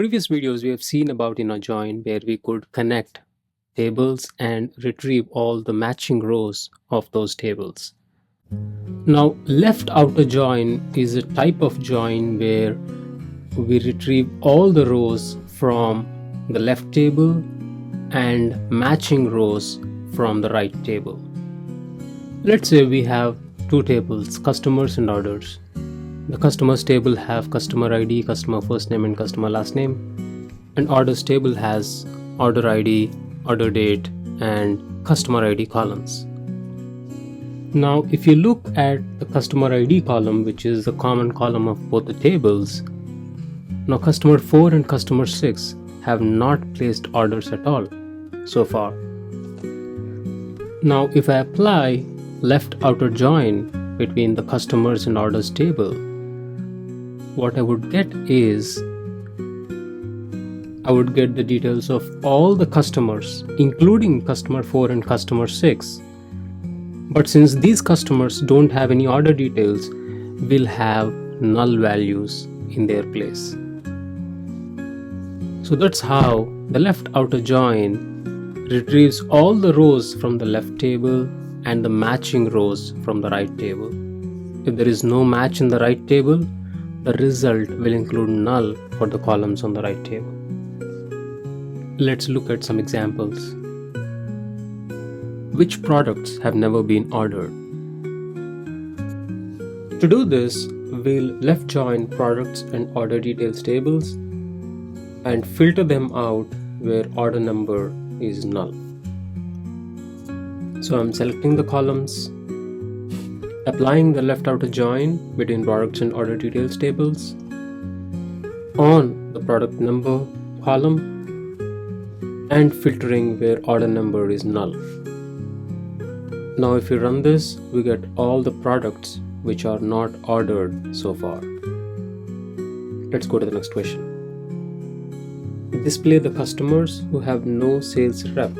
previous videos, we have seen about in a join where we could connect tables and retrieve all the matching rows of those tables. Now, left outer join is a type of join where we retrieve all the rows from the left table and matching rows from the right table. Let's say we have two tables, customers and orders. The customers table have customer ID, customer first name and customer last name, and orders table has order ID, order date and customer ID columns. Now if you look at the customer ID column, which is the common column of both the tables, now customer 4 and customer 6 have not placed orders at all so far. Now if I apply left outer join between the customers and orders table, what I would get is I would get the details of all the customers, including customer 4 and customer 6. But since these customers don't have any order details, we'll have null values in their place. So that's how the left outer join retrieves all the rows from the left table and the matching rows from the right table. If there is no match in the right table, the result will include null for the columns on the right table. Let's look at some examples. Which products have never been ordered? To do this, we'll left join products and order details tables and filter them out where order number is null. So I'm selecting the columns, applying the left outer join between products and order details tables on the product number column and filtering where order number is null. Now if we run this, we get all the products which are not ordered so far. Let's go to the next question. Display the customers who have no sales rep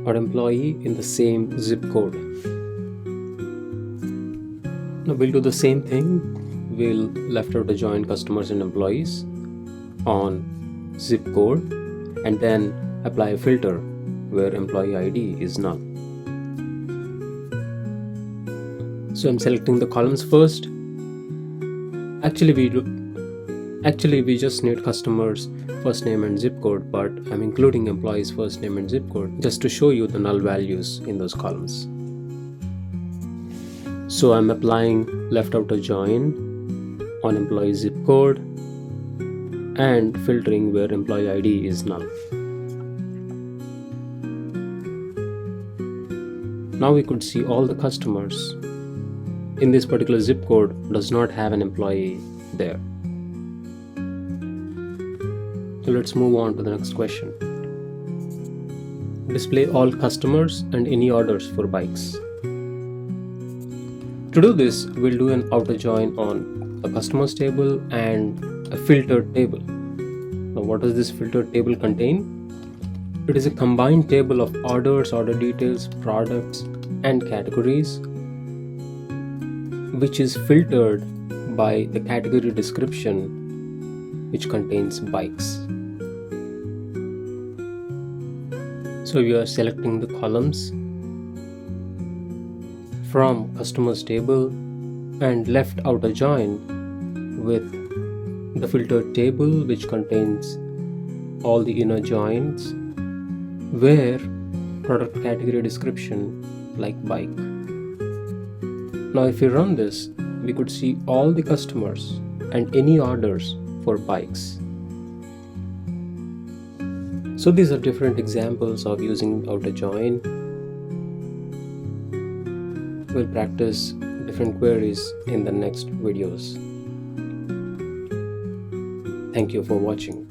or employee in the same zip code. Now we'll do the same thing. We'll left outer join customers and employees on zip code and then apply a filter where employee ID is null. So I'm selecting the columns first. Actually we just need customers first name and zip code, but I'm including employees first name and zip code just to show you the null values in those columns. So I'm applying left outer join on employee zip code and filtering where employee ID is null. Now we could see all the customers in this particular zip code does not have an employee there. So let's move on to the next question. Display all customers and any orders for bikes. To do this, we'll do an outer join on a customers table and a filtered table. Now what does this filtered table contain? It is a combined table of orders, order details, products and categories, which is filtered by the category description, which contains bikes. So we are selecting the columns from customers table and left outer join with the filtered table, which contains all the inner joins where product category description like bike. Now if we run this, we could see all the customers and any orders for bikes. So these are different examples of using outer join. We'll practice different queries in the next videos. Thank you for watching.